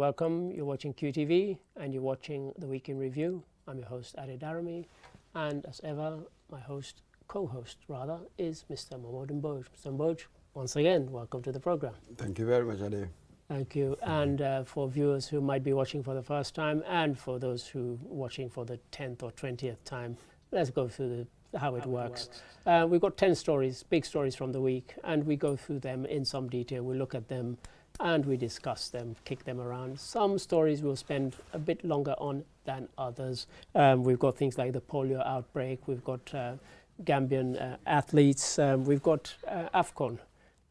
welcome. You're watching QTV and you're watching the Week in Review. I'm your host, Ade Darami, and as ever, my co-host rather, is Mr. Momo Mboj. Mr. Mboj, once again, welcome to the program. Thank you very much, Ade. Thank you. And for viewers who might be watching for the first time, and for those who are watching for the 10th or 20th time, let's go through how it works. We've got 10 stories, big stories from the week, and we go through them in some detail. We look at them and we discuss them, kick them around. Some stories we'll spend a bit longer on than others. We've got things like the polio outbreak, we've got Gambian athletes, we've got AFCON,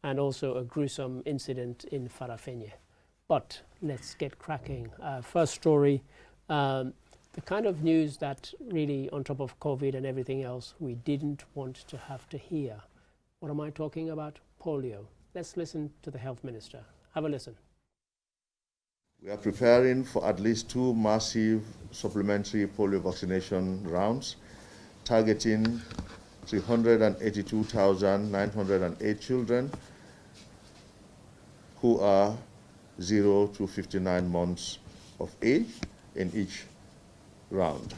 and also a gruesome incident in Farafenni. But let's get cracking. First story, the kind of news that really, on top of COVID and everything else, we didn't want to have to hear. What am I talking about? Polio. Let's listen to the Health Minister. Have a listen. We are preparing for at least 2 massive supplementary polio vaccination rounds, targeting 382,908 children who are 0 to 59 months of age in each round.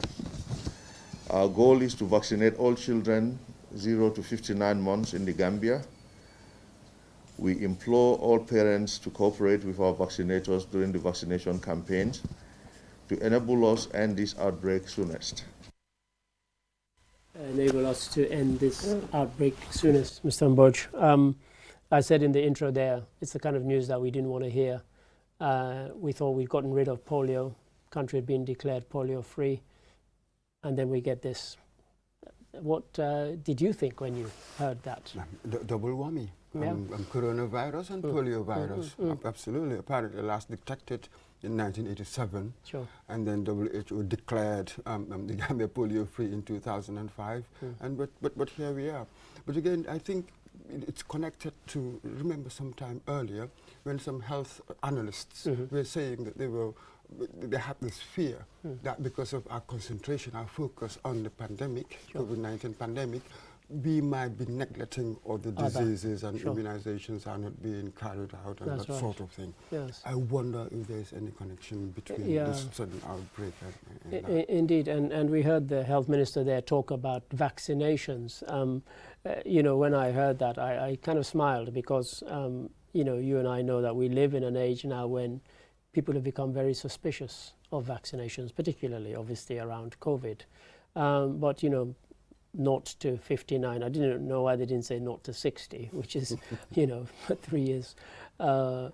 Our goal is to vaccinate all children 0 to 59 months in the Gambia. We implore all parents to cooperate with our vaccinators during the vaccination campaigns to enable us to end this outbreak soonest. Enable us to end this outbreak soonest, Mr. Mboj. I said in the intro there, it's the kind of news that we didn't want to hear. We thought we'd gotten rid of polio, country had been declared polio free, and then we get this. What did you think when you heard that? Double whammy. Yeah. Coronavirus and poliovirus. Absolutely. Apparently last detected in 1987. Sure. And then WHO declared the Gambia polio free in 2005. But here we are. But again, I think it's connected to, remember sometime earlier when some health analysts were saying that they had this fear that because of our concentration, our focus on the pandemic, COVID-19 pandemic, we might be neglecting other diseases and immunizations are not being carried out and that sort of thing. Yes. I wonder if there's any connection between this sudden outbreak and that. Indeed, and we heard the health minister there talk about vaccinations. You know, when I heard that, I kind of smiled because, you know, you and I know that we live in an age now when people have become very suspicious of vaccinations, particularly, obviously, around COVID. But, you know, 0 to 59, I didn't know why they didn't say 0 to 60, which is, you know, 3 years, 5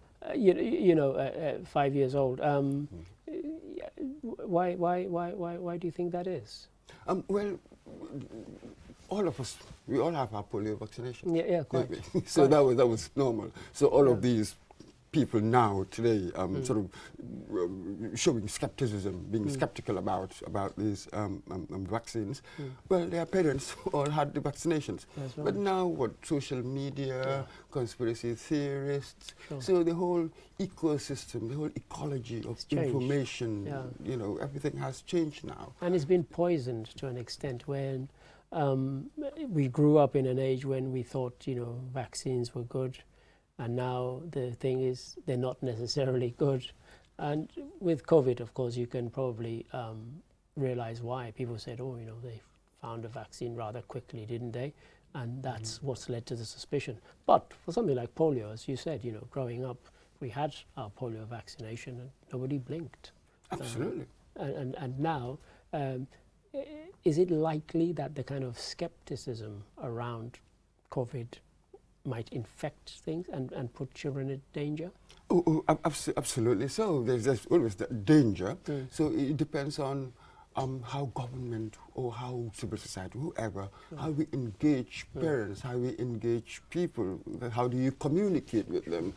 years old. Why do you think that is? Well, all of us, we all have our polio vaccination. Yeah, quite. So that was normal. So all of these people now today sort of showing skepticism, being skeptical about these vaccines. Well, their parents all had the vaccinations. But now what, social media, conspiracy theorists, so the whole ecosystem, the whole ecology of information, you know, everything has changed now. And it's been poisoned to an extent when we grew up in an age when we thought, you know, vaccines were good. And now the thing is, they're not necessarily good. And with COVID, of course, you can probably realize why. People said, oh, you know, they found a vaccine rather quickly, didn't they? And that's what's led to the suspicion. But for something like polio, as you said, you know, growing up, we had our polio vaccination and nobody blinked. Absolutely. And now, is it likely that the kind of skepticism around COVID might infect things and put children in danger? Absolutely. So there's always that danger. So it depends on how government or how civil society, whoever, how we engage parents, how we engage people, how do you communicate with them.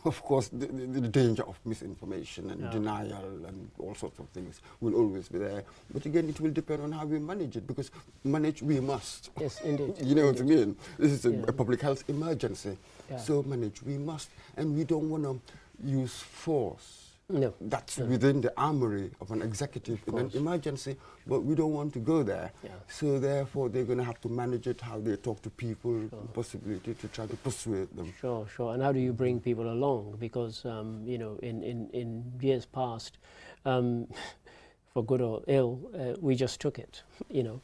Of course, the danger of misinformation and denial and all sorts of things will always be there. But again, it will depend on how we manage it, because manage we must. Yes, indeed. You know what I mean? This is a public health emergency. So manage we must. And we don't want to use force No. That's within the armory of an executive in an emergency, but we don't want to go there. Yeah. So therefore, they're going to have to manage it, how they talk to people, possibility to try to persuade them. Sure, sure. And how do you bring people along? Because, you know, in years past, for good or ill, we just took it, you know.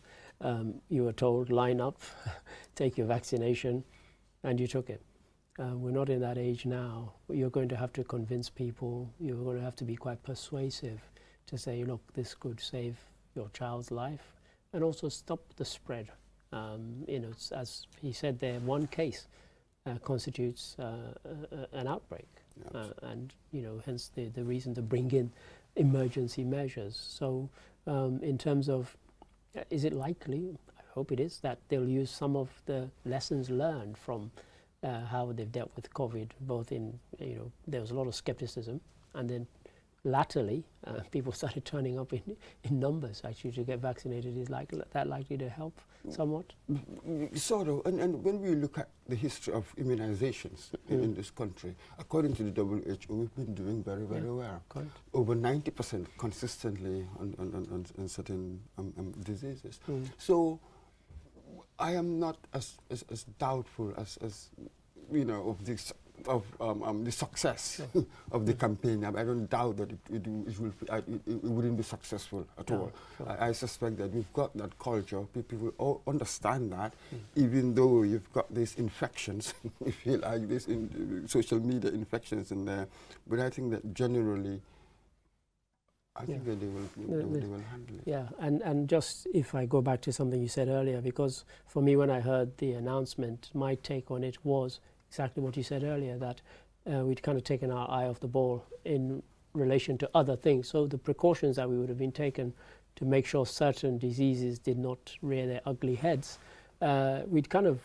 You were told, line up, take your vaccination, and you took it. We're not in that age now. You're going to have to convince people. You're going to have to be quite persuasive to say, look, this could save your child's life and also stop the spread. You know, as he said there, one case constitutes an outbreak. And, you know, hence the reason to bring in emergency measures. So in terms of, is it likely, I hope it is, that they'll use some of the lessons learned from how they've dealt with COVID, both in, you know, there was a lot of skepticism, and then latterly people started turning up in numbers actually to get vaccinated. Is that likely to help somewhat? Sort of, and when we look at the history of immunizations in this country, according to the WHO, we've been doing very, very well. Correct. Over 90% consistently on certain diseases. So I am not as doubtful as you know, of this the success of the campaign. I don't doubt that it wouldn't be successful at all. Sure. I suspect that we've got that culture. People will all understand that, even though you've got these infections, if you like, these social media infections in there. But I think that generally, I think that they will handle it. Yeah, and just if I go back to something you said earlier, because for me when I heard the announcement, my take on it was exactly what you said earlier, that we'd kind of taken our eye off the ball in relation to other things. So the precautions that we would have been taken to make sure certain diseases did not rear their ugly heads, we'd kind of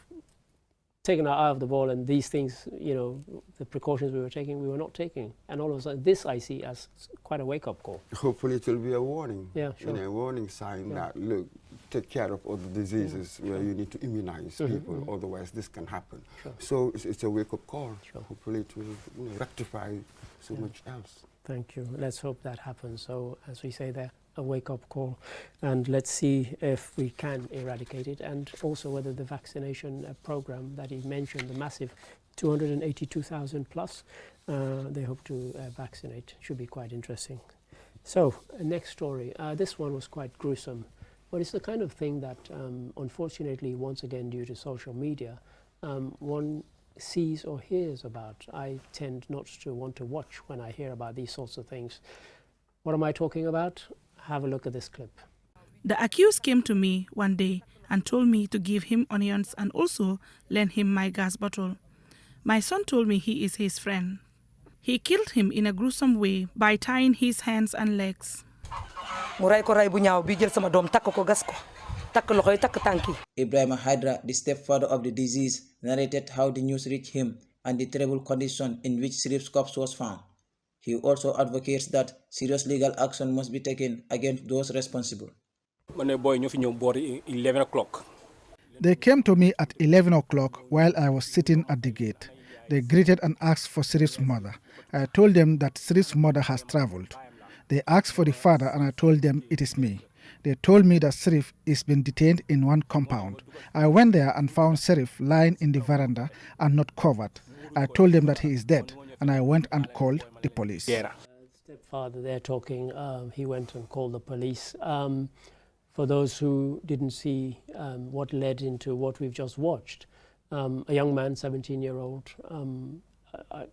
taken our eye off the ball, and these things, you know, the precautions we were taking, we were not taking. And all of a sudden, this I see as quite a wake-up call. Hopefully it will be a warning. Yeah, sure. You know, a warning sign that, look, take care of all the diseases where you need to immunize people, otherwise this can happen. Sure. So it's a wake-up call. Sure. Hopefully it will, you know, rectify so much else. Thank you. Let's hope that happens. So, as we say there, a wake-up call, and let's see if we can eradicate it, and also whether the vaccination program that he mentioned, the massive 282,000 plus, they hope to vaccinate. Should be quite interesting. So, next story. This one was quite gruesome, but it's the kind of thing that, unfortunately, once again, due to social media, one sees or hears about. I tend not to want to watch when I hear about these sorts of things. What am I talking about? Have a look at this clip. The accused came to me one day and told me to give him onions and also lend him my gas bottle. My son told me he is his friend. He killed him in a gruesome way by tying his hands and legs. Ibrahim Hydra, the stepfather of the deceased, narrated how the news reached him and the terrible condition in which Sirif's corpse was found. He also advocates that serious legal action must be taken against those responsible. 11 o'clock. They came to me at 11 o'clock while I was sitting at the gate. They greeted and asked for Sirif's mother. I told them that Sirif's mother has traveled. They asked for the father and I told them it is me. They told me that Sirif is been detained in one compound. I went there and found Sirif lying in the veranda and not covered. I told them that he is dead, and I went and called the police. Stepfather there talking, he went and called the police. For those who didn't see what led into what we've just watched, a young man, 17-year-old,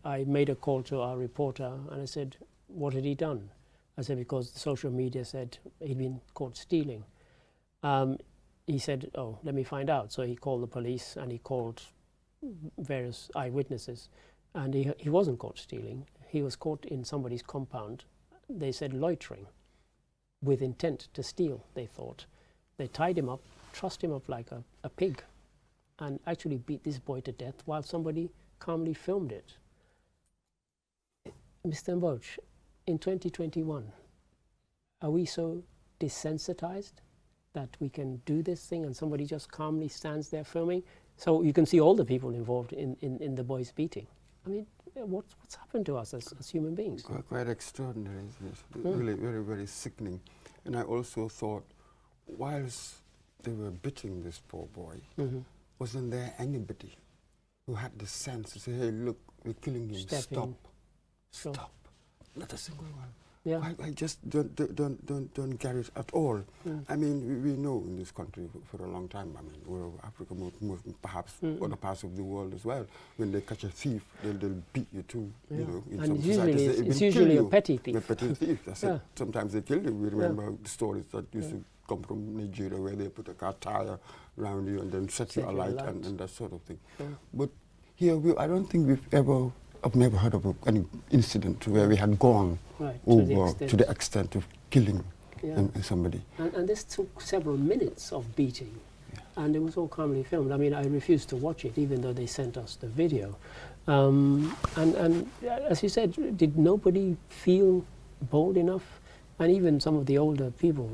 I made a call to our reporter and I said, what had he done? I said, because the social media said he'd been caught stealing. He said, oh, let me find out. So he called the police and he called various eyewitnesses, and he wasn't caught stealing. He was caught in somebody's compound. They said loitering with intent to steal, they thought. They tied him up, trussed him up like a pig, and actually beat this boy to death while somebody calmly filmed it. Mr. Mboch, in 2021, are we so desensitized that we can do this thing and somebody just calmly stands there filming? So you can see all the people involved in the boy's beating. I mean, what's happened to us as human beings? Quite extraordinary, isn't it? Really, very, very sickening. And I also thought, whilst they were beating this poor boy, wasn't there anybody who had the sense to say, hey, look, we're killing him, stop, stop. Not a single one. Yeah. I just don't get it at all. I mean, we know in this country for a long time, I mean, we're Africa, perhaps other parts of the world as well, when they catch a thief, they'll beat you too, you know. In and some usually societies, it's usually a petty thief. A petty thief, that's it. Sometimes they kill you. We remember the stories that used to come from Nigeria where they put a car tire around you and then set you alight and that sort of thing. But here, I don't think I've never heard of any incident where we had gone over to the extent of killing somebody. And this took several minutes of beating, and it was all calmly filmed. I mean, I refused to watch it, even though they sent us the video. And as you said, did nobody feel bold enough? And even some of the older people,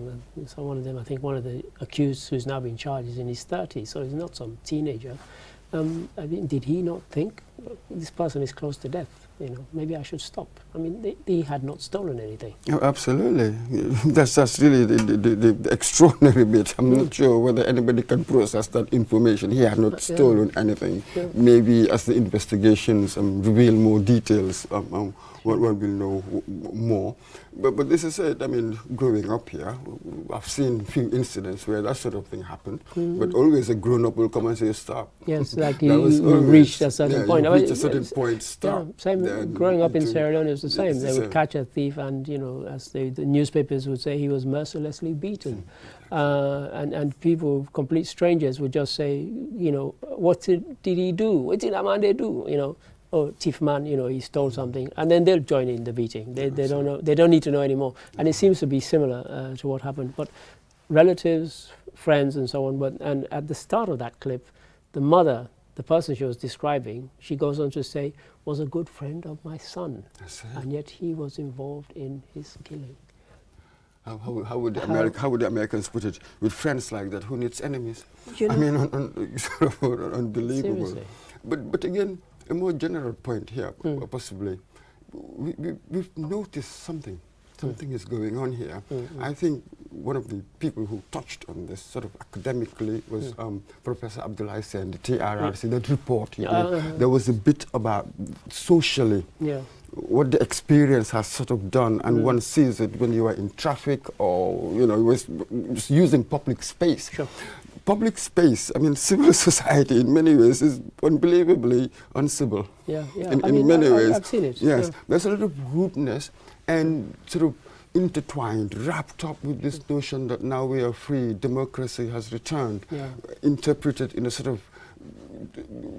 so one of them, I think one of the accused who's now being charged is in his 30s, so he's not some teenager. I mean, did he not think, this person is close to death, you know, maybe I should stop? I mean, he had not stolen anything. Oh, absolutely. That's really the extraordinary bit. I'm not sure whether anybody can process that information. He had not stolen anything. Maybe as the investigations reveal more details, one will know more. But this is it. I mean, growing up here, I've seen few incidents where that sort of thing happened, but always a grown-up will come and say, stop. Yes, like you reached a certain point. You reach a certain point, stop. Same, growing up in Sierra Leone, it was the same. They would catch a thief and, you know, as the newspapers would say, he was mercilessly beaten. And people, complete strangers, would just say, you know, what did he do? What did Amande do? You know, oh, thief man, you know, he stole something, and then they'll join in the beating. They don't know. They don't need to know anymore. And it seems to be similar to what happened. But relatives, friends, and so on. And at the start of that clip, the mother, the person she was describing, she goes on to say, was a good friend of my son, and yet he was involved in his killing. How would the Americans put it? With friends like that, who needs enemies? You know, I mean, unbelievable. Seriously. But again, a more general point here, possibly, we've noticed something. Something is going on here. I think one of the people who touched on this sort of academically was Professor Abdullah Sen, the TRRC, that report. There was a bit about socially what the experience has sort of done, and one sees it when you are in traffic or, you know, just using public space. Sure. Public space, I mean, civil society in many ways is unbelievably uncivil. In many ways. I've seen it. Yes, there's a lot of rudeness and sort of intertwined, wrapped up with this notion that now we are free, democracy has returned, interpreted in a sort of,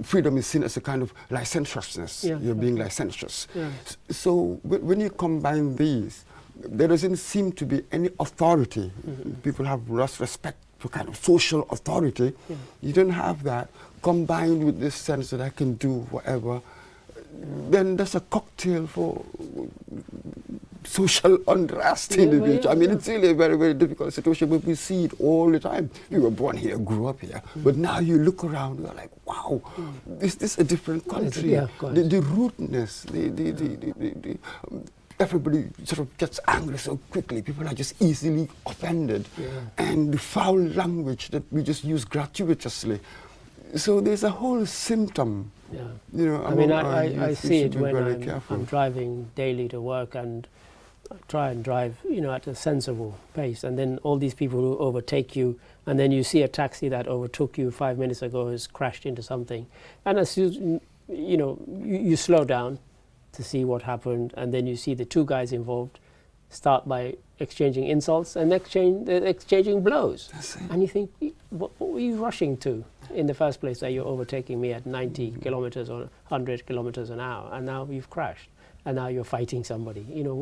freedom is seen as a kind of licentiousness. You're being licentious. So when you combine these, there doesn't seem to be any authority. People have lost respect for kind of social authority. You don't have that. Combined with this sense that I can do whatever, then there's a cocktail for social unrest in the future. I mean, it's really a very, very difficult situation, but we see it all the time. We were born here, grew up here, but now you look around, you're like, wow, is this a different country? The rudeness, everybody sort of gets angry so quickly. People are just easily offended. And the foul language that we just use gratuitously. So there's a whole symptom. You know, I mean, I see it when I'm driving daily to work, and I try and drive, you know, at a sensible pace. And then all these people who overtake you, and then you see a taxi that overtook you 5 minutes ago has crashed into something. And as you know, you slow down to see what happened, and then you see the two guys involved start by exchanging insults and exchanging blows. And you think, what were you rushing to in the first place, that you're overtaking me at 90 kilometers or 100 kilometers an hour, and now you've crashed, and now you're fighting somebody? You know,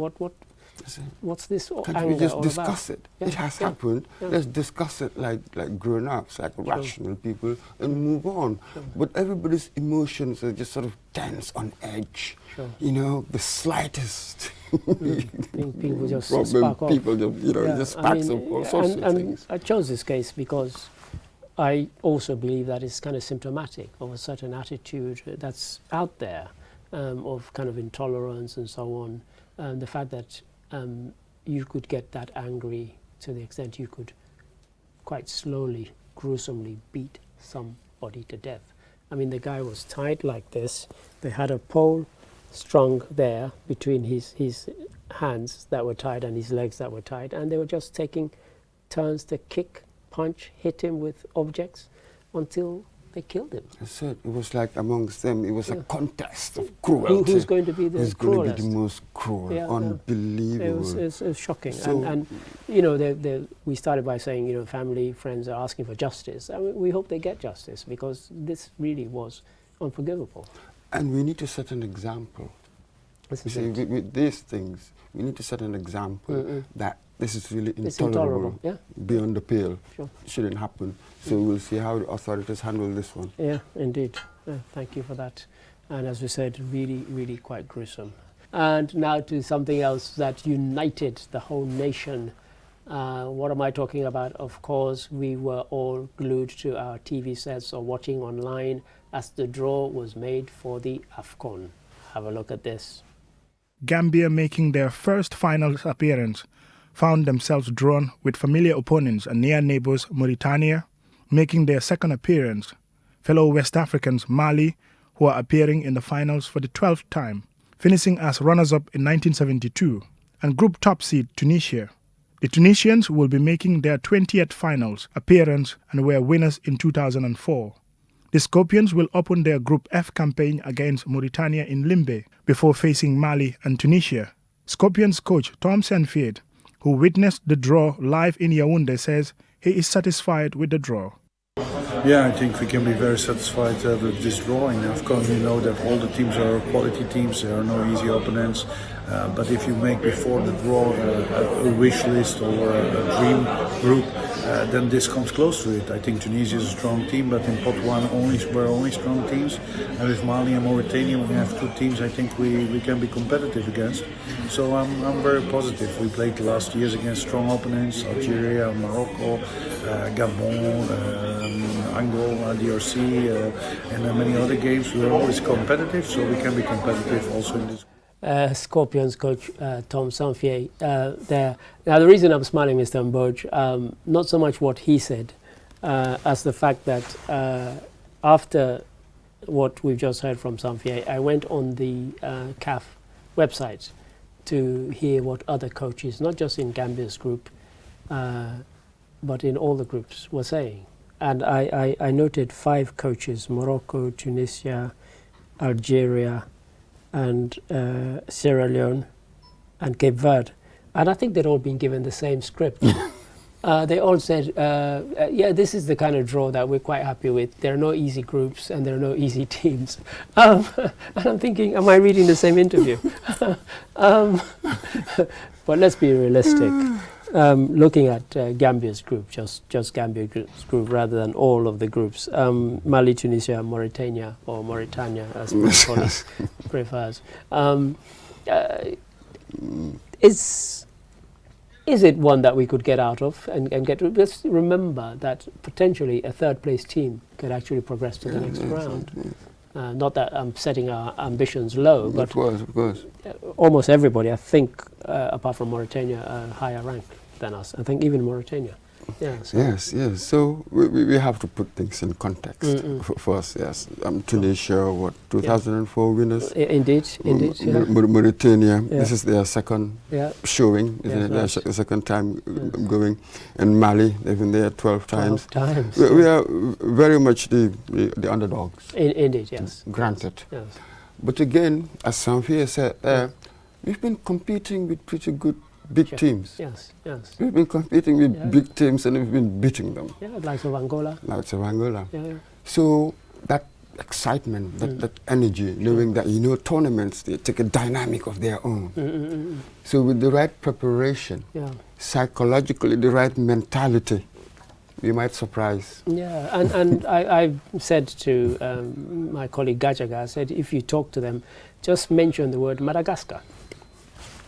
what's this anger all about? Can't we just discuss it? It has happened. Let's discuss it like grown-ups, like rational people, and move on. But everybody's emotions are just sort of tense, on edge. You know, the slightest people just problem, spark off. people just, you know, just sparks of all sorts of things. I chose this case because I also believe that it's kind of symptomatic of a certain attitude that's out there. of kind of intolerance and so on. The fact that you could get that angry to the extent you could quite slowly, gruesomely beat somebody to death. I mean, the guy was tied like this. They had a pole strung there between his hands that were tied and his legs that were tied, and they were just taking turns to kick, punch, hit him with objects until they killed him. I said it was like amongst them, it was a contest of cruelty. Who's going to be the Who's cruelest? going to be the most cruel? Yeah, Unbelievable. It was shocking. So and you know, we started by saying, you know, family, friends are asking for justice. I mean, we hope they get justice, because this really was unforgivable. And we need to set an example. You see, with these things, we need to set an example that this is really intolerable, yeah. beyond the pale. Sure. It shouldn't happen. So we'll see how the authorities handle this one. Yeah, indeed. Thank you for that. And as we said, really, really quite gruesome. And now to something else that united the whole nation. What am I talking about? Of course, we were all glued to our TV sets or watching online as the draw was made for the AFCON. Have a look at this. Gambia, making their first finals appearance, found themselves drawn with familiar opponents and near neighbors Mauritania, making their second appearance, fellow West Africans Mali, who are appearing in the finals for the 12th time, finishing as runners-up in 1972, and group top seed Tunisia. The Tunisians will be making their 20th finals appearance and were winners in 2004. The Scorpions will open their Group F campaign against Mauritania in Limbe before facing Mali and Tunisia. Scorpions coach Tom Sanfied, who witnessed the draw live in Yaoundé, says he is satisfied with the draw. Yeah, I think we can be very satisfied with this drawing. Of course, we know that all the teams are quality teams. There are no easy opponents. But if you make before the draw a wish list or a dream group, then this comes close to it. I think Tunisia is a strong team, but in pot one we're only strong teams. And with Mali and Mauritania, we have two teams I think we can be competitive against. So I'm very positive. We played the last years against strong opponents, Algeria, Morocco, Gabon, Angola, DRC, and many other games. We're always competitive, so we can be competitive also in this. Scorpions coach Tom Sanfier there. Now the reason I'm smiling, Mr. Mboj, not so much what he said as the fact that after what we've just heard from Sanfier, I went on the CAF website to hear what other coaches, not just in Gambia's group, but in all the groups, were saying. And I noted 5 coaches: Morocco, Tunisia, Algeria, and Sierra Leone, and Cape Verde. And I think they'd all been given the same script. They all said, yeah, this is the kind of draw that we're quite happy with. There are no easy groups and there are no easy teams. And I'm thinking, am I reading the same interview? But let's be realistic. Looking at Gambia's group, just Gambia's group rather than all of the groups, Mali, Tunisia, Mauritania, or Mauritania as my colleague prefers. Is it one that we could get out of and get? Let's remember that potentially a third-place team could actually progress to the next round. Not that I'm setting our ambitions low, but of course. Almost everybody, I think, apart from Mauritania, are higher ranked than us. I think even Mauritania. Yeah, so. Yes. So we have to put things in context for us. Yes, Tunisia, 2004 winners. Indeed. Yeah. Mauritania, this is their second showing. Yes, their second time going. And Mali, they've been there 12 times. 12 times. We are very much the underdogs. Indeed, yes. Granted. Yes. But again, as Sanfier said, we've been competing with pretty good big teams. Yes. We've been competing with big teams and we've been beating them. Yeah, like of Angola. Yeah. So that excitement, that energy, knowing that, tournaments, they take a dynamic of their own. So with the right preparation, psychologically, the right mentality, we might surprise. Yeah, and I said to my colleague Gajaga, I said, if you talk to them, just mention the word Madagascar.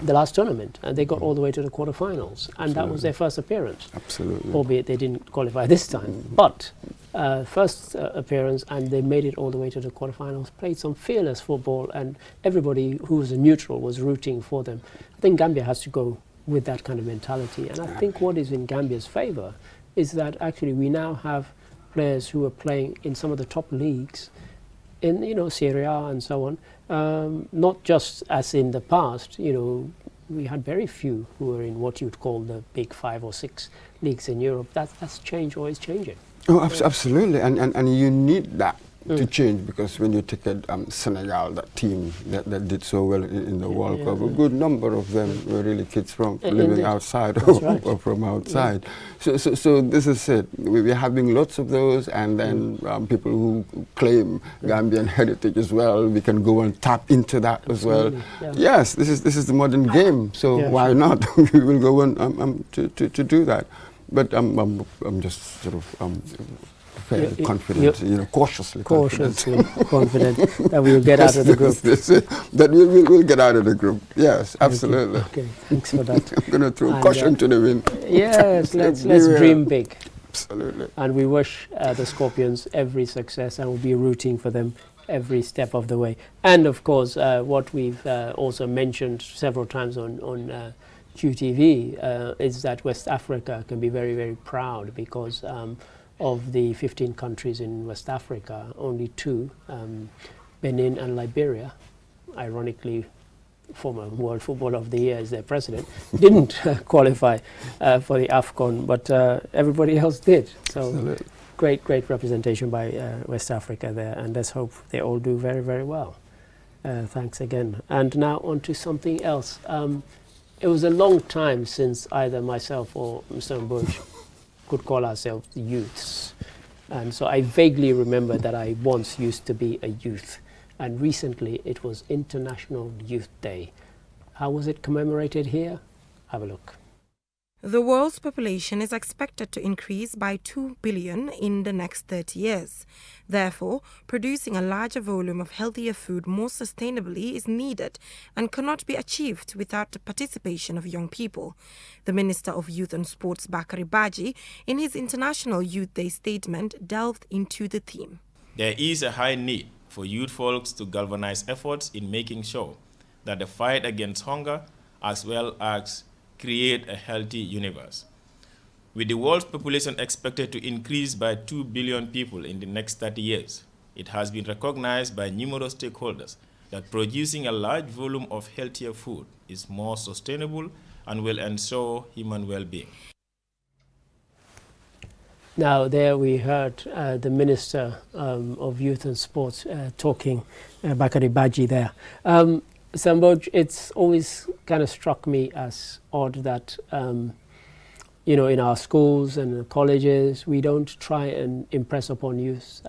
The last tournament, and they got all the way to the quarterfinals, and that was their first appearance. Absolutely. Albeit they didn't qualify this time. But first appearance, and they made it all the way to the quarterfinals, played some fearless football, and everybody who was a neutral was rooting for them. I think Gambia has to go with that kind of mentality, and I think what is in Gambia's favour is that actually we now have players who are playing in some of the top leagues in, you know, Serie A and so on, not just as in the past. You know, we had very few who were in what you'd call the big 5 or 6 leagues in Europe. That's changed, always changing. Oh, absolutely, and you need that to change, because when you take Senegal, that team that did so well in the World Cup, a good number of them were really kids from living outside or from outside. So this is it. We're having lots of those, and then people who claim Gambian heritage as well, we can go and tap into that as well. Yes, this is the modern game, so why not? We will go on to do that. But I'm just sort of fairly confident, you know, cautiously confident that we will get out of the group. That we'll get out of the group. Yes, absolutely. Okay, thanks for that. I'm going to throw caution to the wind. Yes, let's dream big. Absolutely. And we wish the Scorpions every success, and we'll be rooting for them every step of the way. And of course, what we've also mentioned several times on QTV is that West Africa can be very, very proud, because of the 15 countries in West Africa, only 2, Benin and Liberia, ironically former World Footballer of the Year as their president, didn't qualify for the AFCON, but everybody else did. So great representation by West Africa there, and let's hope they all do very, very well. Thanks again. And now on to something else. It was a long time since either myself or Mr. Bush could call ourselves youths. And so I vaguely remember that I once used to be a youth. And recently it was International Youth Day. How was it commemorated here? Have a look. The world's population is expected to increase by 2 billion in the next 30 years. Therefore, producing a larger volume of healthier food more sustainably is needed and cannot be achieved without the participation of young people. The Minister of Youth and Sports, Bakari Baji, in his International Youth Day statement, delved into the theme. There is a high need for youth folks to galvanize efforts in making sure that the fight against hunger, as well as create a healthy universe. With the world's population expected to increase by 2 billion people in the next 30 years, it has been recognized by numerous stakeholders that producing a large volume of healthier food is more sustainable and will ensure human well-being. Now there we heard the Minister of Youth and Sports talking, Bakari Baji there. Samboj, it's always kind of struck me as odd that, you know, in our schools and colleges, we don't try and impress upon youth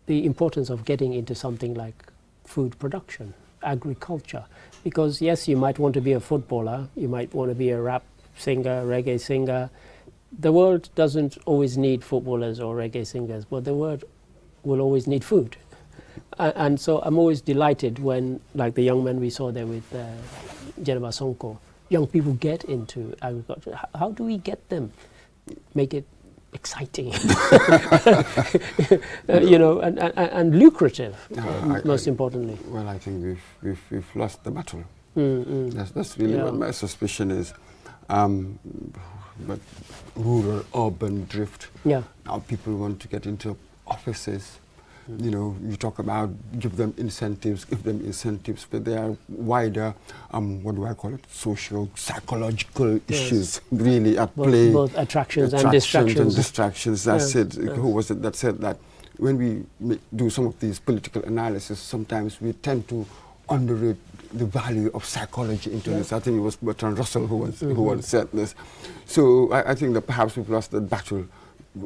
the importance of getting into something like food production, agriculture. Because yes, you might want to be a footballer, you might want to be a rap singer, reggae singer. The world doesn't always need footballers or reggae singers, but the world will always need food. And so I'm always delighted when, like the young man we saw there with Jennifer Sonko, young people get into agriculture. How do we get them? Make it exciting, you know, and lucrative, most importantly. Well, I think we've lost the battle. That's really what my suspicion is. But rural, urban drift. Now people want to get into offices. You know, you talk about give them incentives, but there are wider, what do I call it, social, psychological issues really at play. Both attractions and distractions. That's it. Who was it that said that when we do some of these political analysis, sometimes we tend to underrate the value of psychology into this. I think it was Bertrand Russell who once said this. So I think that perhaps we've lost the battle.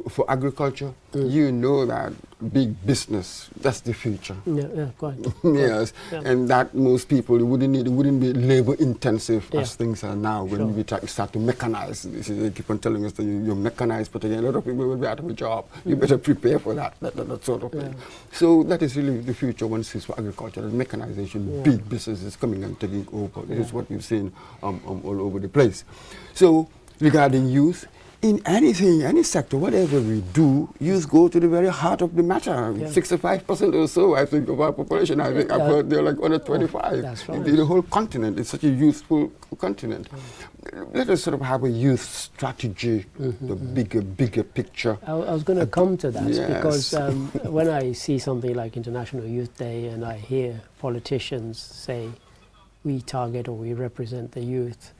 For agriculture, you know that big business, that's the future. Quite. Yes, and that most people, it wouldn't be labor intensive as things are now when we start to mechanize. They keep on telling us that you're mechanized, but again, a lot of people will be out of a job. You better prepare for that sort of thing. So that is really the future once it's for agriculture, mechanization, big businesses coming and taking over. This is what we've seen all over the place. So regarding youth, in anything, any sector, whatever we do, youth go to the very heart of the matter. 65% or so, I think, of our population, I think I've heard they're like under 25. That's right. The whole continent is such a youthful continent. Let us sort of have a youth strategy, the bigger picture. I was going to come to that because Yes. when I see something like International Youth Day and I hear politicians say, we target or we represent the youth,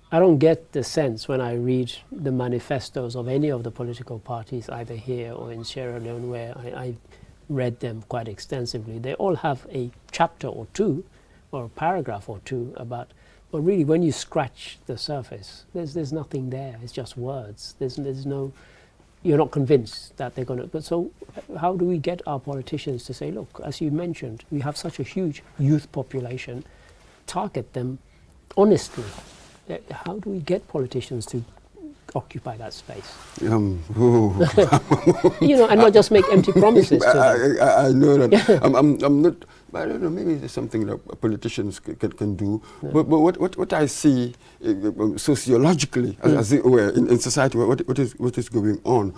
I don't get the sense when I read the manifestos of any of the political parties, either here or in Sierra Leone, where I read them quite extensively. They all have a chapter or two, or a paragraph or two about, but really when you scratch the surface, there's nothing there. It's just words. There's no, you're not convinced that they're going to. But so how do we get our politicians to say, look, as you mentioned, we have such a huge youth population, target them honestly. How do we get politicians to occupy that space? Oh. You know, and not just make empty promises to them. I know that. I'm not. I don't know. Maybe there's something that politicians can do. Yeah. But what I see sociologically, as it were, in society, what is going on,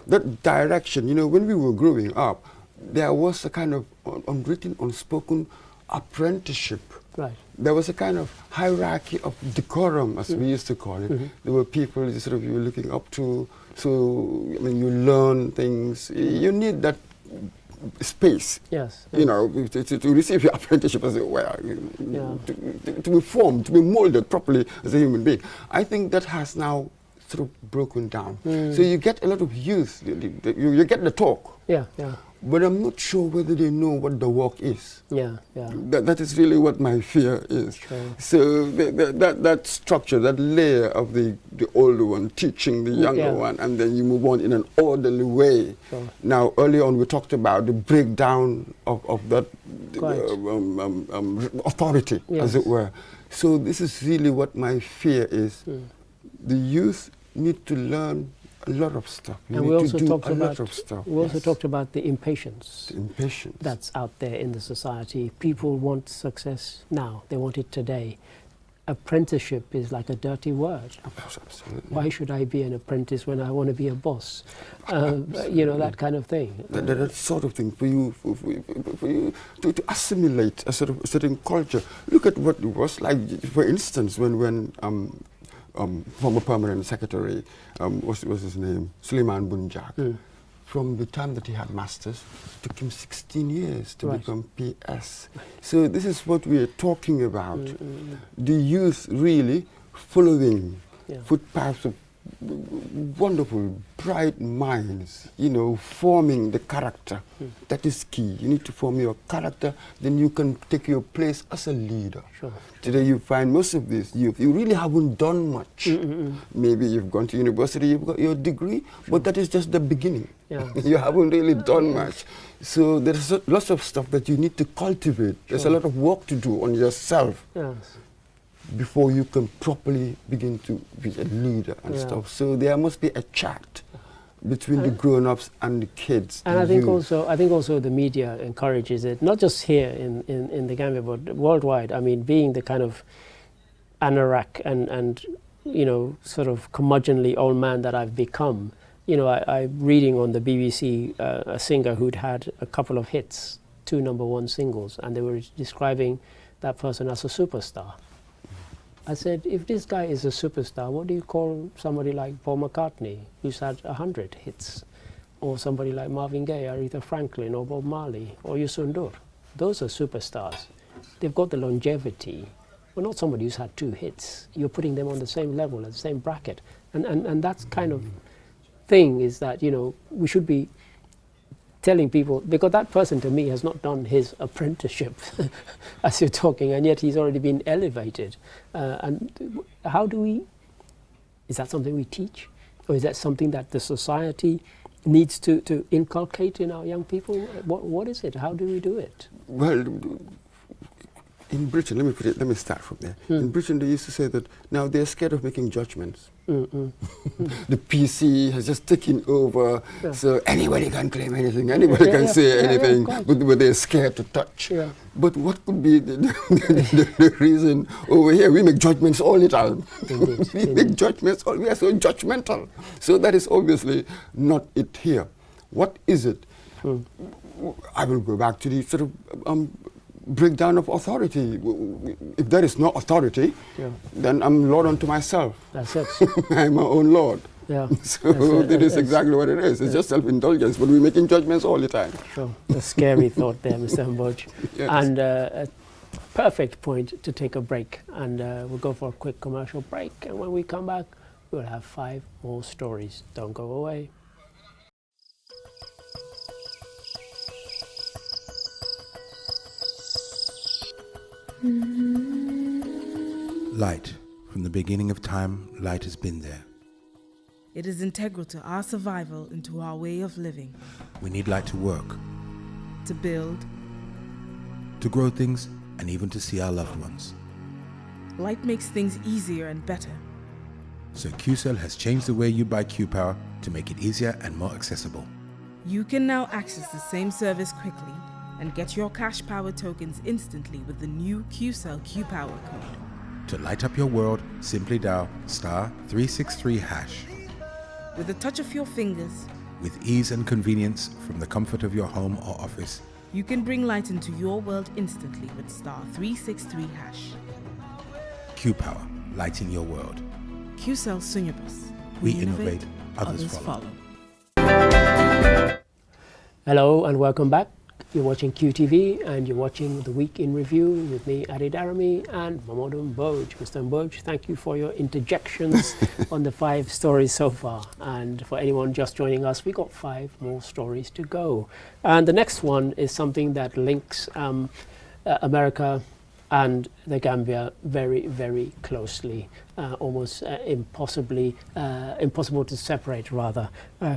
that direction. You know, when we were growing up, there was a kind of unwritten, unspoken apprenticeship. Right. There was a kind of hierarchy of decorum, as we used to call it. There were people you were looking up to. So, I mean, you learn things. You need that space. Yes. You know, to receive your apprenticeship, as it were, to be formed, to be molded properly as a human being. I think that has now sort of broken down. So you get a lot of youth. You get the talk. Yeah. But I'm not sure whether they know what the work is. Yeah. That is really what my fear is. Sure. So that structure, that layer of the older one teaching the younger one, and then you move on in an orderly way. Sure. Now, earlier on, we talked about the breakdown of that authority, as it were. So this is really what my fear is. The youth need to learn a lot of stuff. And we also talked about the impatience. That's out there in the society. People want success now. They want it today. Apprenticeship is like a dirty word. Absolutely. Why should I be an apprentice when I want to be a boss? You know, that kind of thing. That sort of thing for you to assimilate a certain culture. Look at what it was like, for instance, when former permanent secretary, what's his name, Suleiman Bunjak, from the time that he had masters, it took him 16 years to become PS. So this is what we are talking about. The youth really following footpaths of wonderful, bright minds, you know, forming the character. That is key. You need to form your character, then you can take your place as a leader. Sure. Today you find most of these youth, you really haven't done much. Maybe you've gone to university, you've got your degree, but that is just the beginning. You haven't really done much. So there's lots of stuff that you need to cultivate. There's a lot of work to do on yourself. Before you can properly begin to be a leader and stuff. So there must be a chat between the grown-ups and the kids. And I think also the media encourages it, not just here in the Gambia, but worldwide. I mean, being the kind of anorak and you know, sort of curmudgeonly old man that I've become. You know, I'm reading on the BBC a singer who'd had a couple of hits, 2 #1 singles, and they were describing that person as a superstar. I said, if this guy is a superstar, what do you call somebody like Paul McCartney, who's had 100 hits? Or somebody like Marvin Gaye, Aretha Franklin, or Bob Marley, or Youssou N'Dour? Those are superstars. They've got the longevity. Well, not somebody who's had 2 hits. You're putting them on the same level, at the same bracket. And that's kind of thing is that, you know, we should be telling people, because that person to me has not done his apprenticeship as you're talking, and yet he's already been elevated. And how do we, is that something we teach? Or is that something that the society needs to inculcate in our young people? What is it? How do we do it? Well, In Britain, let me start from there. In Britain, they used to say that now they're scared of making judgments. The PC has just taken over, so anybody can claim anything, anybody can say anything, but they're scared to touch. But what could be the reason over here? We make judgments all the time. We make judgments, we are so judgmental. So that is obviously not it here. What is it? I will go back to the sort of breakdown of authority. If there is no authority, then I'm Lord unto myself. That's it. I'm my own Lord. Yeah. So that is exactly what it is. It's just self-indulgence, but we're making judgments all the time. Sure. A scary thought there, Mr. Mboj. Yes. And a perfect point to take a break. And we'll go for a quick commercial break. And when we come back, we'll have 5 more stories. Don't go away. Light. From the beginning of time, light has been there. It is integral to our survival and to our way of living. We need light to work, To build, to grow things, and even to see our loved ones. light makes things easier and better. So QCell has changed the way you buy QPower to make it easier and more accessible. You can now access the same service quickly and get your cash power tokens instantly with the new QCell QPower code. To light up your world, simply dial *363#. With a touch of your fingers, With ease and convenience from the comfort of your home or office, you can bring light into your world instantly with *363#. QPower, lighting your world. QCell Sunyabus. We innovate, others follow. Hello and welcome back. You're watching QTV and you're watching The Week in Review with me, Adi Darami, and Mamadou Mboj. Mr. Mboj, thank you for your interjections on the 5 stories so far. And for anyone just joining us, we got 5 more stories to go. And the next one is something that links America and the Gambia very, very closely, almost impossible to separate, rather.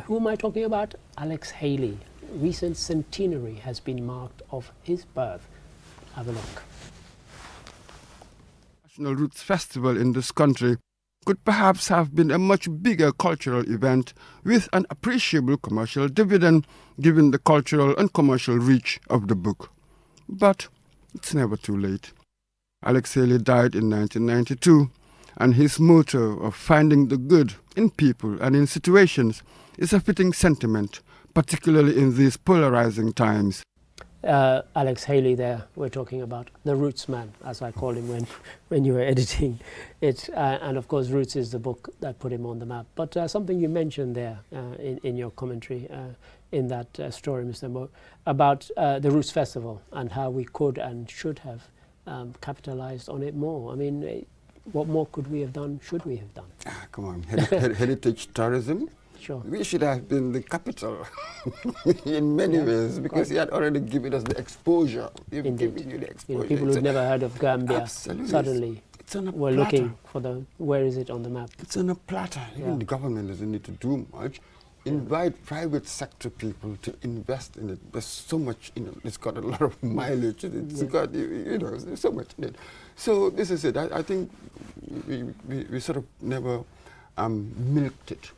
Who am I talking about? Alex Haley. Recent centenary has been marked of his birth. Have a look. National Roots Festival in this country could perhaps have been a much bigger cultural event with an appreciable commercial dividend given the cultural and commercial reach of the book. But it's never too late. Alex Haley died in 1992, and his motto of finding the good in people and in situations is a fitting sentiment, particularly in these polarizing times. Alex Haley there, we're talking about the Roots man, as I called him when you were editing it. And of course, Roots is the book that put him on the map. But something you mentioned there in your commentary in that story, Mr. Mo, about the Roots Festival and how we could and should have capitalized on it more. I mean, what more could we have done, should we have done? Come on, heritage tourism? Sure. We should have been the capital in many ways, because he had already given us the exposure. He'd given you the exposure. People who'd never heard of Gambia suddenly were looking for where is it on the map? It's on a platter. Even the government doesn't need to do much. Invite private sector people to invest in it. There's so much in it. It's got a lot of mileage. It's got, there's so much in it. So this is it. I think we sort of never milked it.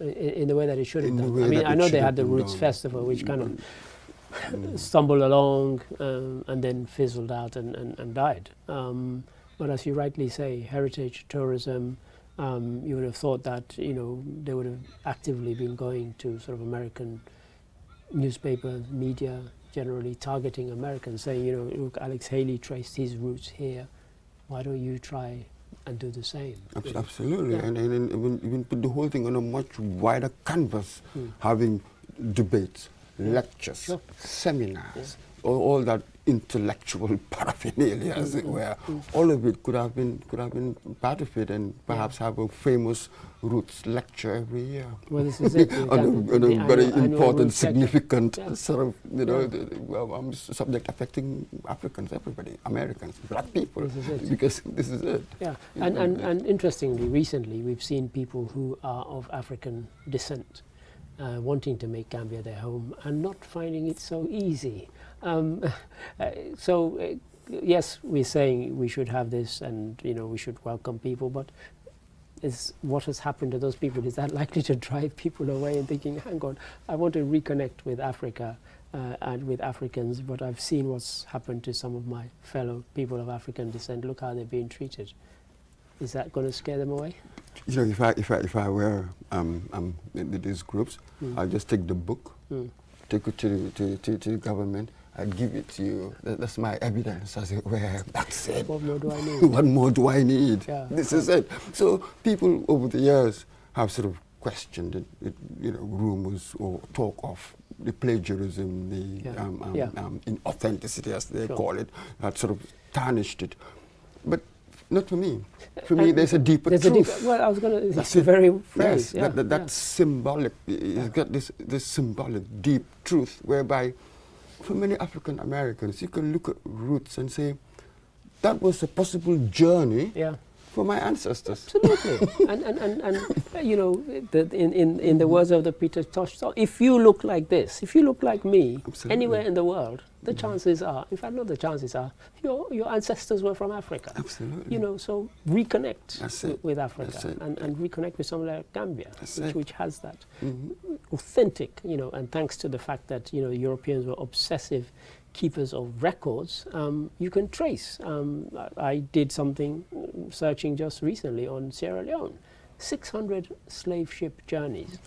In the way that it should have done. I mean, I know they had the Roots Festival, which kind of stumbled along and then fizzled out and died. But as you rightly say, heritage tourism, you would have thought that, they would have actively been going to sort of American newspapers, media, generally targeting Americans, saying, look, Alex Haley traced his roots here. Why don't you try and do the same? Absolutely, and even put the whole thing on a much wider canvas, having debates, lectures, seminars, all that intellectual paraphernalia, as it were. All of it could have been part of it, and perhaps have a famous Roots lecture every year. Well, this is it. on a very important, significant sort of subject affecting Africans, everybody, Americans, black people, because this is it. Yeah, and interestingly, recently we've seen people who are of African descent wanting to make Gambia their home and not finding it so easy. So yes, we're saying we should have this, and we should welcome people, but is what has happened to those people, is that likely to drive people away and thinking, hang on, I want to reconnect with Africa and with Africans, but I've seen what's happened to some of my fellow people of African descent. Look how they're being treated. Is that going to scare them away? If I were in these groups, I'll just take the book, take it to the government. I'd give it to you. That's my evidence, as it were. That's it. What more do I need? What more do I need? Yeah. This is it. So people over the years have sort of questioned it, rumors or talk of the plagiarism, the inauthenticity, as they call it, that sort of tarnished it. But not for me. For me, there's a deeper truth. Well, I was going to. That's a very phrase. Yes, that's symbolic. It's got this symbolic, deep truth, whereby, for many African Americans, you can look at roots and say, that was a possible journey for my ancestors. Absolutely. and in the words of the Peter Tosh song, if you look like this, if you look like me, anywhere in the world, the chances are, in fact, not the chances are, your ancestors were from Africa. Absolutely. So reconnect with Africa and reconnect with somewhere like Gambia, which has that authentic, and thanks to the fact that, Europeans were obsessive keepers of records, you can trace. I did something searching just recently on Sierra Leone. 600 slave ship journeys,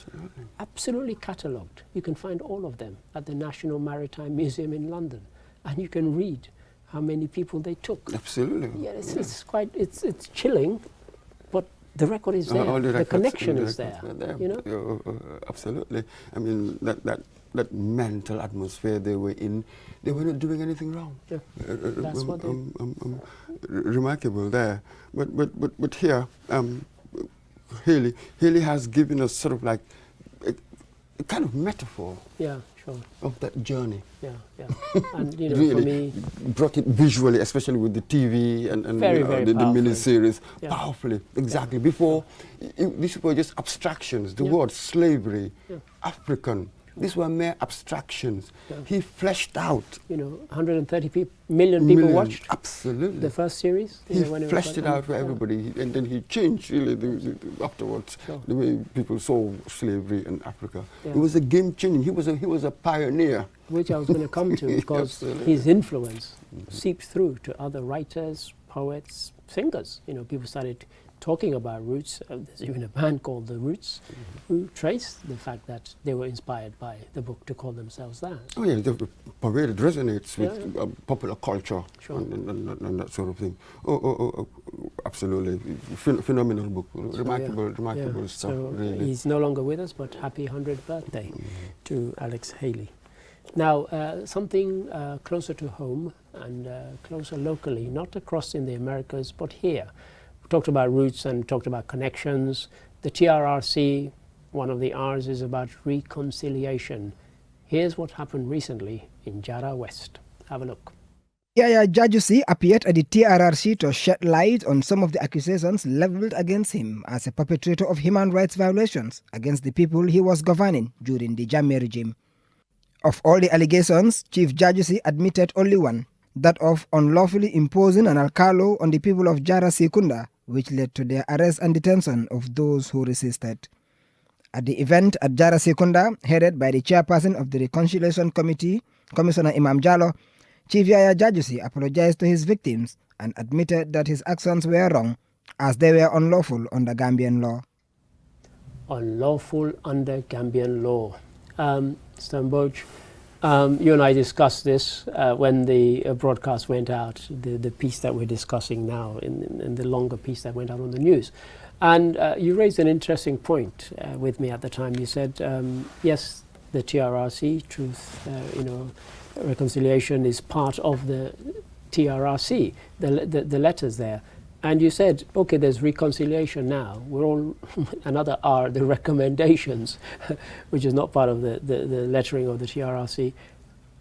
absolutely catalogued. You can find all of them at the National Maritime Museum in London, and you can read how many people they took. Absolutely. Yeah, it's quite, it's chilling, but the record is there. The connection is there. Absolutely. I mean, that mental atmosphere they were in, they were not doing anything wrong. Yeah. That's what they... remarkable there. But here, Haley has given us sort of like a kind of metaphor. Yeah, sure. Of that journey. Yeah. And really for me, brought it visually, especially with the TV and the mini-series, powerfully. Exactly. Before, these were just abstractions. The word slavery, African. These were mere abstractions. He fleshed out. 130 million people watched. Absolutely. The first series. He fleshed it out for everybody, and then he changed really afterwards the way people saw slavery in Africa. It was a game changing. He was a pioneer. Which I was going to come to, because his influence seeped through to other writers, poets, singers. People started talking about Roots. There's even a band called The Roots who traced the fact that they were inspired by the book to call themselves that. Oh yeah, the parade resonates with popular culture and that sort of thing. Oh, absolutely. Phenomenal book. Remarkable stuff, so really. He's no longer with us, but happy 100th birthday to Alex Haley. Now, something closer to home and closer locally, not across in the Americas, but here. We talked about roots and talked about connections. The TRRC, one of the R's, is about reconciliation. Here's what happened recently in Jara West. Have a look. Yaya Jajusi appeared at the TRRC to shed light on some of the accusations leveled against him as a perpetrator of human rights violations against the people he was governing during the Jammeh regime. Of all the allegations, Chief Jajusi admitted only one, that of unlawfully imposing an alcalo on the people of Jara Sekunda, which led to their arrest and detention of those who resisted. At the event at Jara Sekunda, headed by the chairperson of the Reconciliation Committee, Commissioner Imam Jallo, Chief Yaya Jajusi apologized to his victims and admitted that his actions were wrong, as they were unlawful under Gambian law. Unlawful under Gambian law. Sternboch, you and I discussed this when the broadcast went out, the piece that we're discussing now, in the longer piece that went out on the news. And you raised an interesting point with me at the time. You said, yes, the TRRC, Truth, Reconciliation, is part of the TRRC, the letters there. And you said, okay, there's reconciliation now. We're all, another R, the recommendations, which is not part of the lettering of the TRRC.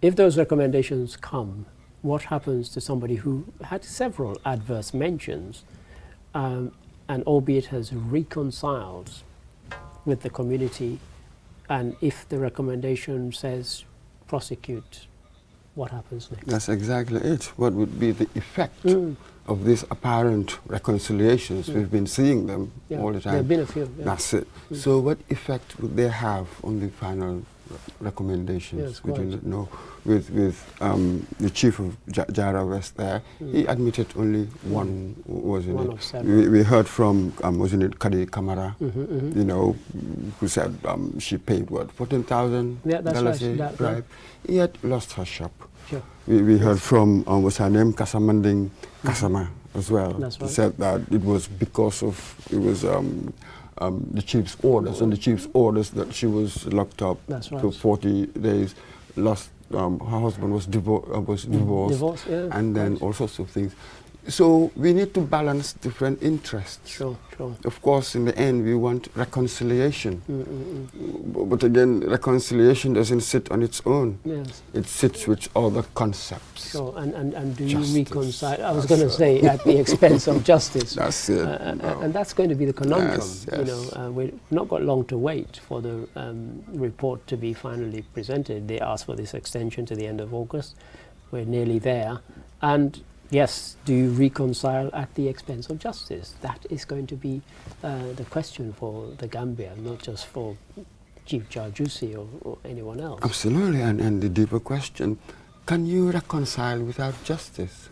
If those recommendations come, what happens to somebody who had several adverse mentions and albeit has reconciled with the community, and if the recommendation says prosecute what happens next. That's exactly it. What would be the effect of these apparent reconciliations? We've been seeing them all the time. There have been a few. Yeah. That's it. So what effect would they have on the final recommendations? Yes, we do not know. With the chief of Jara West there, he admitted only one, wasn't one it? of seven. We heard from, wasn't it, Kadi Kamara, you know, who said she paid, what, $14,000 right. bribe. He had lost her shop. Sure. We heard from, what's her name, Kasamanding Kasama as well. That's right. He said that it was because of, it was the chief's orders, and the chief's orders that she was locked up for 40 days, lost, her husband was divorced, and then all sorts of things. So we need to balance different interests. Sure. Of course, in the end, we want reconciliation. But again, reconciliation doesn't sit on its own. Yes. It sits with other concepts. Sure, and do you reconcile? I was going to say at the expense of justice. That's it. And that's going to be the conundrum. Yes. You know, we've not got long to wait for the report to be finally presented. They asked for this extension to the end of August. We're nearly there. And yes, do you reconcile at the expense of justice? That is going to be the question for the Gambia, not just for Chief Jarjusi or anyone else. Absolutely, and the deeper question, can you reconcile without justice?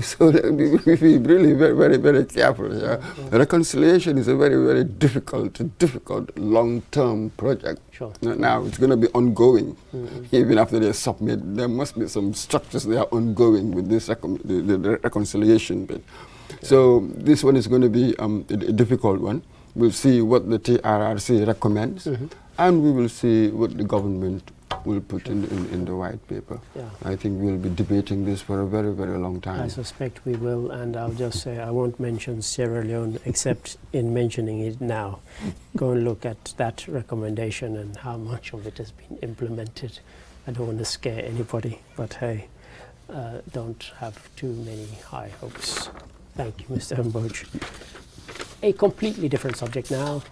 So we be really very, very careful here. Reconciliation is a very difficult, long-term project. Sure. Now, it's going to be ongoing. Even after they submit, there must be some structures that are ongoing with this the reconciliation bit. So this one is going to be a difficult one. We'll see what the TRRC recommends, and we will see what the government will put in the white paper. Yeah. I think we'll be debating this for a very long time. I suspect we will, and I'll just say I won't mention Sierra Leone except in mentioning it now. Go and look at that recommendation and how much of it has been implemented. I don't want to scare anybody, but hey, don't have too many high hopes. Thank you, Mr. Mboj. A completely different subject now,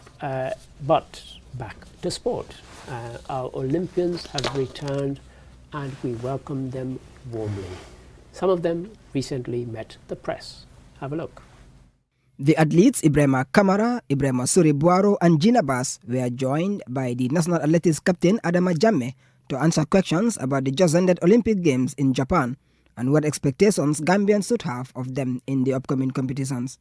but back to sport. Our Olympians have returned and we welcome them warmly. Some of them recently met the press. Have a look. The athletes Ibrahima Kamara, Ibrahima Suribuaro and Gina Bass were joined by the National Athletics captain Adama Jammeh to answer questions about the just ended Olympic Games in Japan and what expectations Gambians should have of them in the upcoming competitions.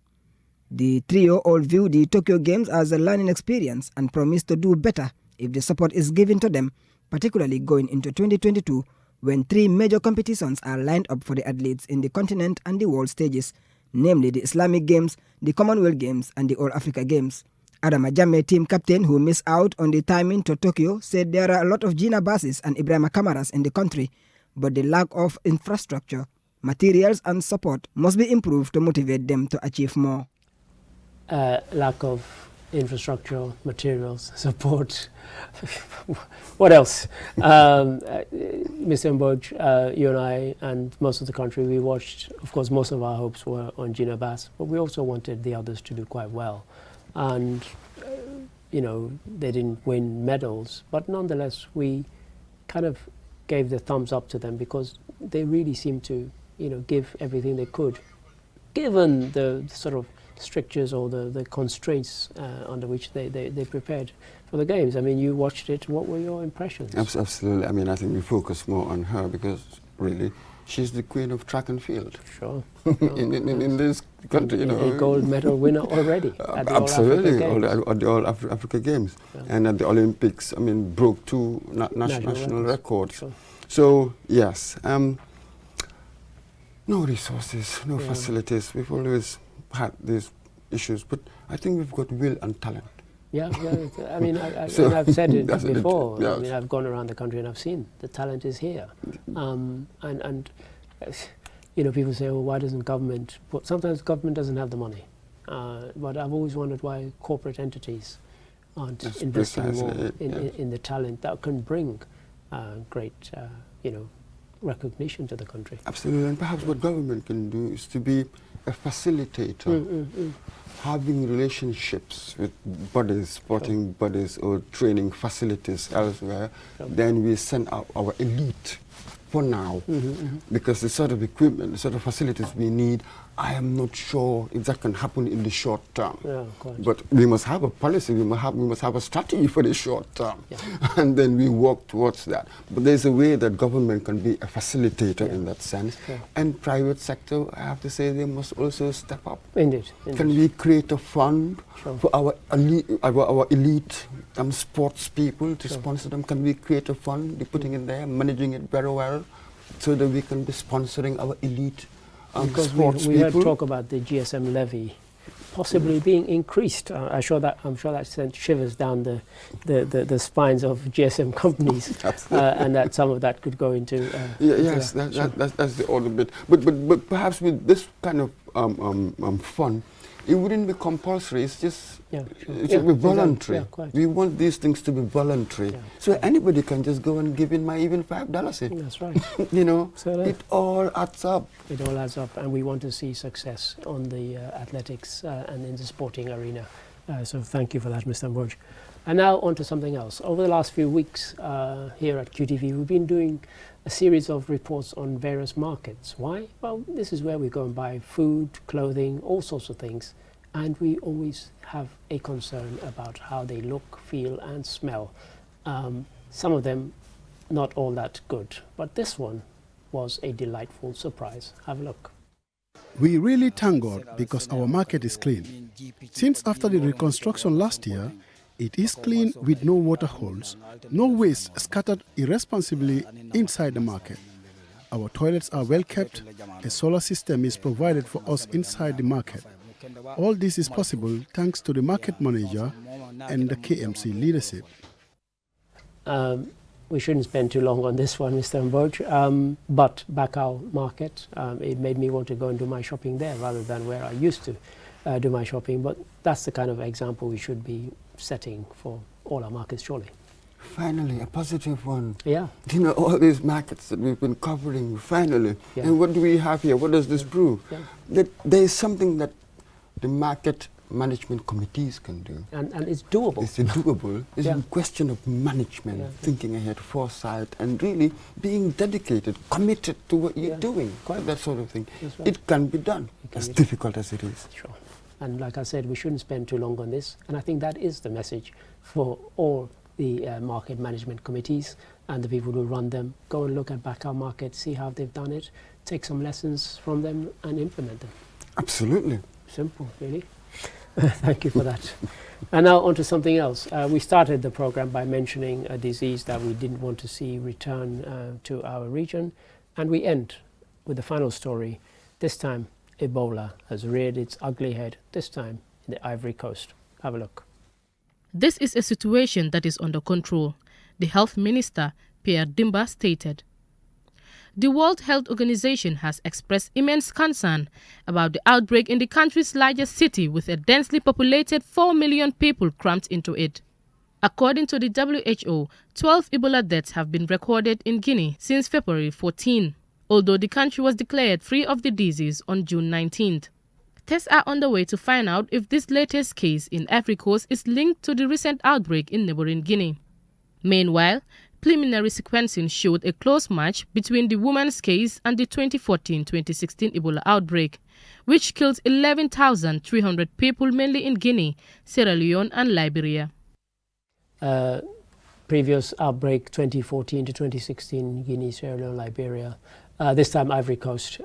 The trio all view the Tokyo Games as a learning experience and promise to do better if the support is given to them, particularly going into 2022 when 3 major competitions are lined up for the athletes in the continent and the world stages, namely the Islamic Games, the Commonwealth Games and the All-Africa Games. Adama Jammeh, team captain who missed out on the timing to Tokyo, said there are a lot of Gina Basses and Ibrahima Kamaras in the country, but the lack of infrastructure, materials and support must be improved to motivate them to achieve more. Lack of infrastructure, materials, support. What else? Mr. Mboj, you and I and most of the country, we watched, of course, most of our hopes were on Gina Bass, but we also wanted the others to do quite well. And, you know, they didn't win medals, but nonetheless, we kind of gave the thumbs up to them because they really seemed to, you know, give everything they could, given the sort of strictures or the constraints under which they prepared for the games. I mean, you watched it. What were your impressions? Absolutely. I mean, I think we focus more on her because really she's the queen of track and field. Sure. in this country, you know. A gold medal winner already at the absolutely, All-Africa Games. at the All-Africa Games. Yeah. And at the Olympics, I mean, broke 2 national records. Sure. So, yes, no resources, no facilities. We've always had these issues, but I think we've got will and talent. Yeah. I mean, and I've said it before. I mean, I've gone around the country and I've seen the talent is here. And you know, people say, well, why doesn't government? But sometimes government doesn't have the money. But I've always wondered why corporate entities aren't investing more in the talent that can bring great, you know, recognition to the country. Absolutely, and perhaps what government can do is to be a facilitator, having relationships with bodies, sporting bodies or training facilities elsewhere. Then we send out our elite for now, because the sort of equipment, the sort of facilities we need, I am not sure if that can happen in the short term. Yeah, quite. But we must have a policy, we must have a strategy for the short term, and then we work towards that. But there's a way that government can be a facilitator in that sense, and private sector, I have to say, they must also step up. Indeed. Can we create a fund for our elite sports people to sponsor them? Can we create a fund, putting in there, managing it very well, so that we can be sponsoring our elite because sports we heard people? talk about the GSM levy possibly being increased. I'm sure that sent shivers down the spines of GSM companies, and that some of that could go into. Yes, that's the other bit. But perhaps with this kind of fund, it wouldn't be compulsory. It's just it should be voluntary. We want these things to be voluntary, so anybody can just go and give in my even $5 in. That's right. You know, so it all adds up. It all adds up, and we want to see success on the athletics and in the sporting arena. So thank you for that, Mr. Mboj. And now on to something else. Over the last few weeks here at QTV, we've been doing a series of reports on various markets. Why? Well, this is where we go and buy food, clothing, all sorts of things, and we always have a concern about how they look, feel and smell. Some of them not all that good, but this one was a delightful surprise. Have a look. We really thank God because our market is clean. Since after the reconstruction last year, it is clean with no water holes, no waste scattered irresponsibly inside the market. Our toilets are well kept, a solar system is provided for us inside the market. All this is possible thanks to the market manager and the KMC leadership. We shouldn't spend too long on this one, Mr. Mboj, but Bakau Market, it made me want to go and do my shopping there rather than where I used to do my shopping. But that's the kind of example we should be setting for all our markets, surely. Finally, a positive one. Yeah. You know, all these markets that we've been covering, finally. And what do we have here? What does this prove? That there is something that the market management committees can do. And it's doable. It's doable. It's a question of management, thinking ahead, foresight, and really being dedicated, committed to what you're doing. That sort of thing. Right. It can be done, as difficult as it is. Sure. And like I said, we shouldn't spend too long on this. And I think that is the message for all the market management committees and the people who run them. Go and look at Bakau Market, see how they've done it, take some lessons from them and implement them. Absolutely. Simple, really. Thank you for that. And now on to something else. We started the program by mentioning a disease that we didn't want to see return to our region. And we end with the final story. This time, Ebola has reared its ugly head, this time in the Ivory Coast. Have a look. This is a situation that is under control, the Health Minister, Pierre Dimba, stated. The World Health Organization has expressed immense concern about the outbreak in the country's largest city with a densely populated 4 million people crammed into it. According to the WHO, 12 Ebola deaths have been recorded in Guinea since February 14, although the country was declared free of the disease on June 19th. Tests are underway to find out if this latest case in Ivory Coast is linked to the recent outbreak in neighboring Guinea. Meanwhile, preliminary sequencing showed a close match between the woman's case and the 2014-2016 Ebola outbreak, which killed 11,300 people mainly in Guinea, Sierra Leone and Liberia. Previous outbreak 2014 to 2016, Guinea, Sierra Leone, Liberia. This time Ivory Coast.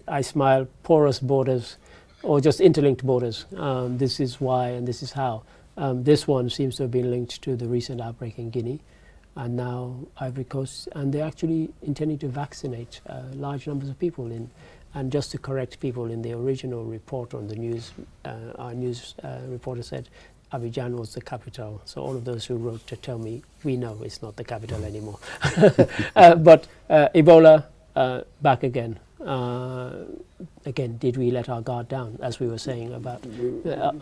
I smile, porous borders or just interlinked borders. This is why and this is how. This one seems to have been linked to the recent outbreak in Guinea and now Ivory Coast, and they're actually intending to vaccinate large numbers of people in. And just to correct people, in the original report on the news, our news reporter said Abidjan was the capital. So all of those who wrote to tell me, we know it's not the capital anymore. But Ebola, back again. Again, did we let our guard down, as we were saying about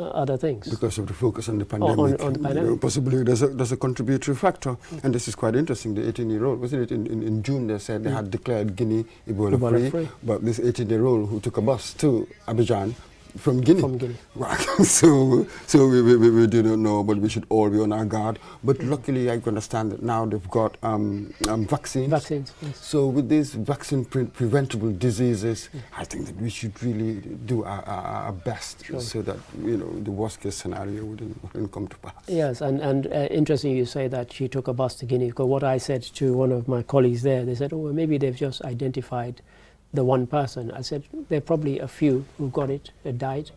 other things? Because of the focus on the pandemic. On the pandemic. You know, possibly there's a contributory factor. And this is quite interesting. The 18-year-old, wasn't it in June they said they had declared Guinea Ebola free. But this 18-year-old who took a bus to Abidjan From Guinea. From Guinea. Right. so we didn't know, but we should all be on our guard. But luckily, I understand that now they've got vaccines. Vaccines, yes. So with these vaccine-preventable diseases, I think that we should really do our best so that, you know, the worst-case scenario wouldn't come to pass. Yes, and interesting you say that she took a bus to Guinea, because what I said to one of my colleagues there, they said, oh, well, maybe they've just identified the one person. I said, there are probably a few who got it, died,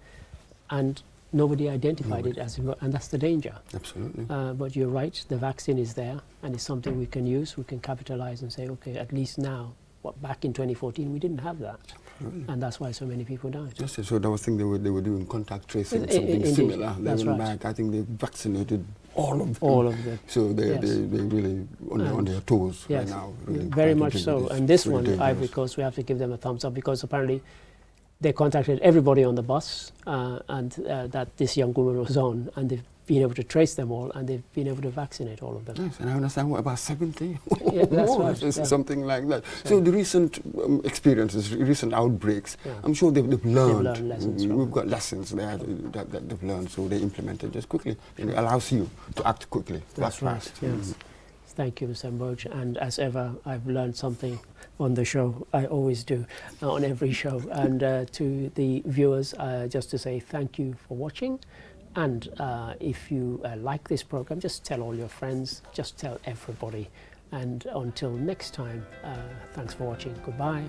and nobody identified it as, and that's the danger. Absolutely. But you're right, the vaccine is there, and it's something we can use, we can capitalize and say, okay, at least now, back in 2014, we didn't have that. Absolutely. And that's why so many people died. Yes, so that was thing they were doing contact tracing, something Indeed. similar. They That's went right. back, I think they vaccinated all of them. All of them. So they really on their toes right now. Really very much so. And this one, Ivory Coast, we have to give them a thumbs up, because apparently they contacted everybody on the bus and that this young woman was on, and they've been able to trace them all, and they've been able to vaccinate all of them. Yes, and I understand, what, about 70? Yeah, that's right. Yeah. Something like that. So the recent experiences, recent outbreaks, I'm sure they've learned. They've learned lessons. We've got lessons there that they've learned, so they implement it just quickly. And it allows you to act quickly. That's right, fast. yes. Thank you, Mr. Mboch. And as ever, I've learned something on the show. I always do, on every show. And to the viewers, just to say thank you for watching. And if you like this program, just tell all your friends, just tell everybody. And until next time, thanks for watching. Goodbye.